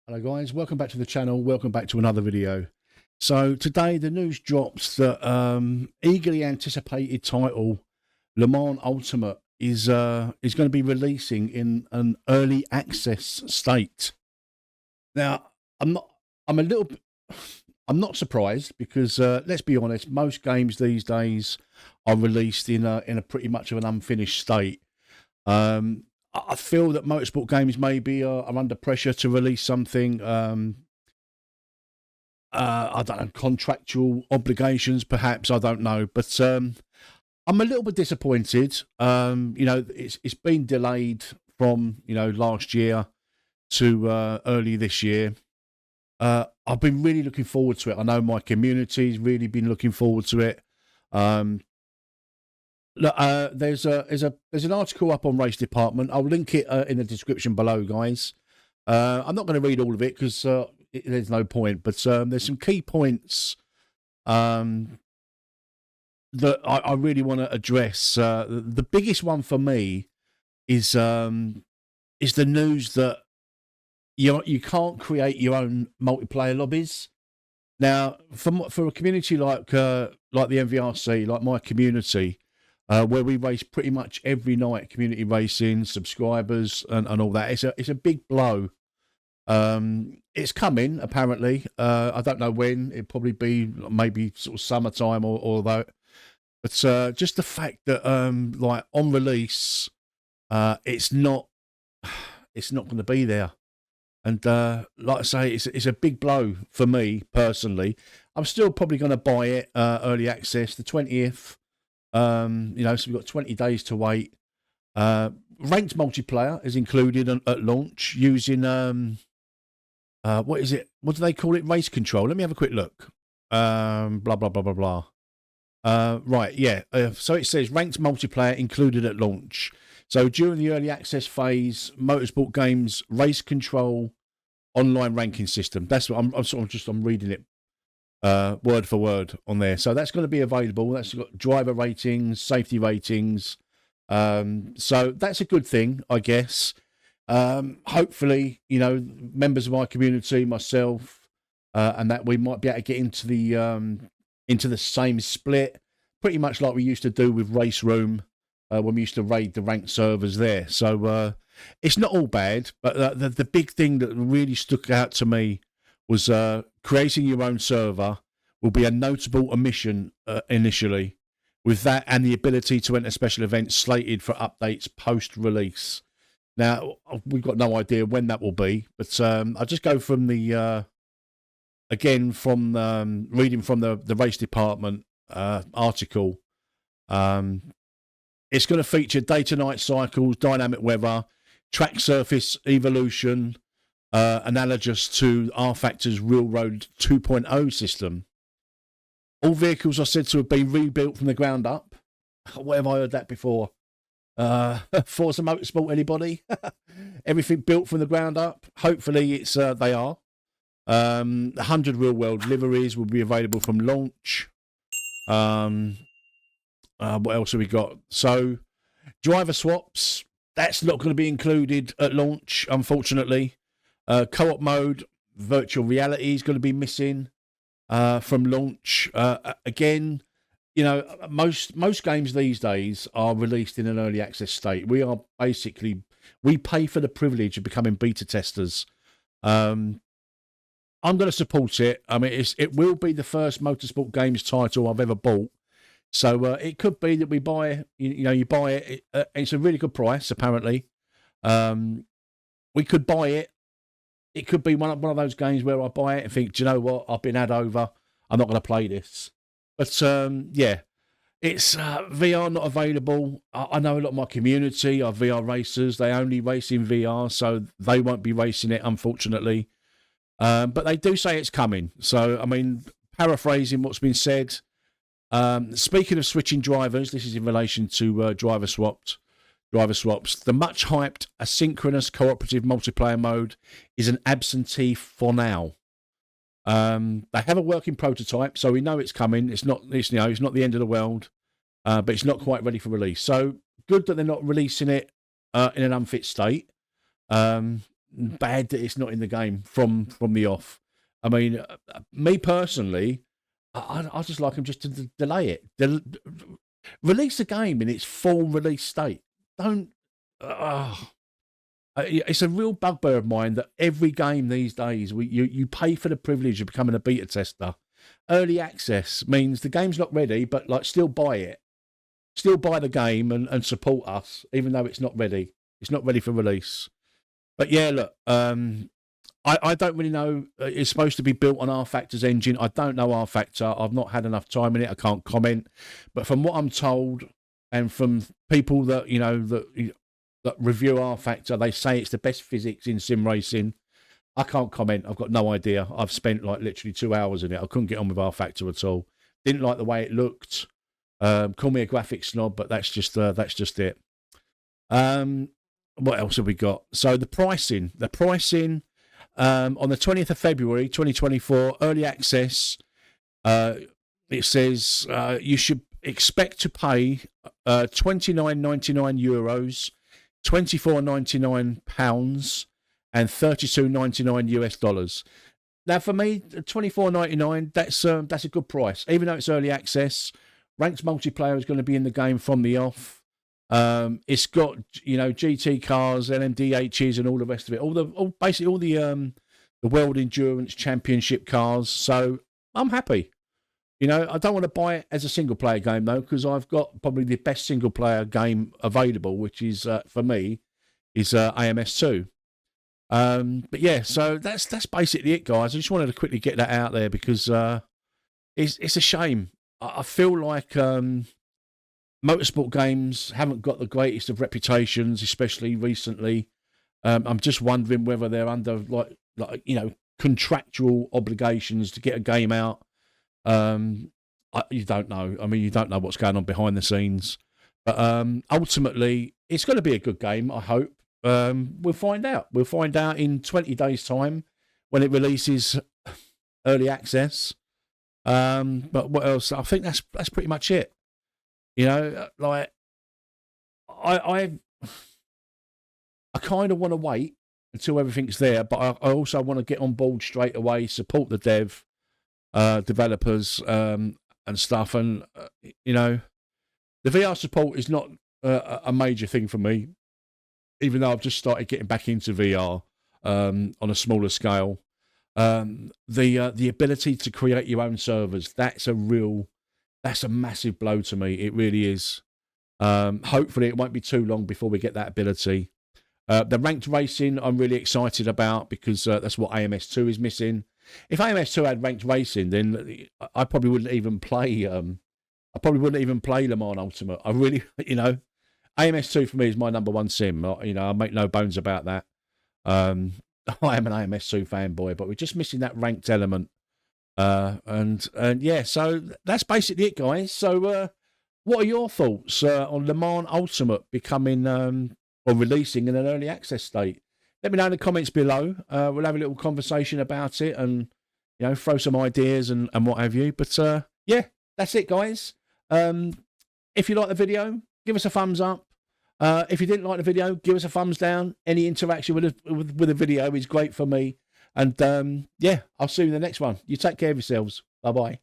Hello guys, welcome back to the channel, welcome back to another video. So today the news drops that eagerly anticipated title Le Mans Ultimate is going to be releasing in an early access state. Now I'm not surprised because let's be honest, most games these days are released in a pretty much of an unfinished state. I feel that motorsport games maybe are under pressure to release something. I don't know, contractual obligations, perhaps. I don't know, but I'm a little bit disappointed. You know, it's been delayed from last year to early this year. I've been really looking forward to it. I know my community's really been looking forward to it. Look, there's an article up on Race Department. I'll link it in the description below, guys. I'm not going to read all of it because there's no point. But there's some key points that I really want to address. The biggest one for me is the news that you can't create your own multiplayer lobbies. Now, for a community like the MVRC, like my community. Where we race pretty much every night, community racing, subscribers, and all that. It's a big blow. It's coming apparently. I don't know when. It'll probably be maybe sort of summertime or that. But just the fact that like on release, it's not going to be there. And like I say, it's a big blow for me personally. I'm still probably going to buy it early access the 20th. So we've got 20 days to wait. Ranked multiplayer is included at launch using what is it? What do they call it? Race control. Let me have a quick look. Blah blah blah blah blah. Right, yeah. So it says ranked multiplayer included at launch. So during the early access phase, Motorsport Games race control online ranking system. That's what I'm reading it. Word for word on there. So that's going to be available. That's got driver ratings, safety ratings. So that's a good thing, I guess. Hopefully, members of my community, myself, and that we might be able to get into the same split, pretty much like we used to do with Race Room when we used to raid the ranked servers there. So it's not all bad, but the big thing that really stuck out to me was creating your own server will be a notable omission initially, with that and the ability to enter special events slated for updates post-release. Now, we've got no idea when that will be, but I'll just go from the, again, from reading from the Race Department article. It's going to feature day-to-night cycles, dynamic weather, track surface evolution, analogous to R-Factor's Real Road 2.0 system. All vehicles are said to have been rebuilt from the ground up. Where have I heard that before? Forza Motorsport, anybody? Everything built from the ground up. Hopefully they are. 100 real-world liveries will be available from launch. What else have we got? So, driver swaps. That's not going to be included at launch, unfortunately. Co-op mode, virtual reality is going to be missing from launch. Again, most games these days are released in an early access state. We pay for the privilege of becoming beta testers. I'm going to support it. I mean, it will be the first Motorsport Games title I've ever bought. So it could be that we buy, you buy it. It's a really good price, apparently. We could buy it. It could be one of those games where I buy it and think, do you know what? I've been had over. I'm not going to play this. But, yeah, it's VR not available. I know a lot of my community are VR racers. They only race in VR, so they won't be racing it, unfortunately. But they do say it's coming. So, I mean, paraphrasing what's been said, speaking of switching drivers, this is in relation to driver swaps. The much hyped asynchronous cooperative multiplayer mode is an absentee for now. They have a working prototype, so we know it's coming. It's not the end of the world, but it's not quite ready for release. So good that they're not releasing it in an unfit state. bad that it's not in the game from the off. I mean, me personally, I just like them just to delay it. Release the game in its full release state. Don't. It's a real bugbear of mine that every game these days, you pay for the privilege of becoming a beta tester. Early access means the game's not ready, but like still buy it. Still buy the game and support us, even though it's not ready. It's not ready for release. But yeah, look, I don't really know. It's supposed to be built on R-Factor's engine. I don't know R-Factor. I've not had enough time in it. I can't comment. But from what I'm told, and from people that that review R-Factor, they say it's the best physics in sim racing. I can't comment. I've got no idea. I've spent like literally 2 hours in it. I couldn't get on with R-Factor at all. Didn't like the way it looked. Call me a graphics snob, but that's just it. What else have we got? So the pricing on the 20th of February 2024, early access. It says you should expect to pay €29.99, £24.99, and $32.99 Now for me, $24.99, that's a good price, even though it's early access. Ranked multiplayer is going to be in the game from the off. It's got GT cars, LMDHs, and all the rest of it. Basically all the World Endurance Championship cars. So I'm happy. I don't want to buy it as a single player game though, because I've got probably the best single player game available, which is for me is AMS2. But yeah, so that's basically it, guys. I just wanted to quickly get that out there because it's a shame. I feel like motorsport games haven't got the greatest of reputations, especially recently. I'm just wondering whether they're under like contractual obligations to get a game out. You don't know. I mean, you don't know what's going on behind the scenes. But ultimately, it's going to be a good game, I hope. We'll find out. We'll find out in 20 days' time when it releases early access. But what else? I think that's pretty much it. Like I kind of want to wait until everything's there, but I also want to get on board straight away, support the developers, and stuff. And the VR support is not a major thing for me, even though I've just started getting back into VR on a smaller scale. The ability to create your own servers, that's a massive blow to me. It really is. Hopefully it won't be too long before we get that ability. The ranked racing I'm really excited about because that's what AMS2 is missing. If AMS2 had ranked racing, then I probably wouldn't even play Le Mans Ultimate. I really, AMS2 for me is my number one sim. I make no bones about that. I am an AMS2 fanboy, but we're just missing that ranked element. And yeah, so that's basically it, guys. So what are your thoughts on Le Mans Ultimate becoming or releasing in an early access state? Let me know in the comments below. We'll have a little conversation about it and throw some ideas and what have you. But yeah, that's it, guys. If you like the video, give us a thumbs up. If you didn't like the video, give us a thumbs down. Any interaction with the video is great for me. And yeah, I'll see you in the next one. You take care of yourselves. Bye-bye.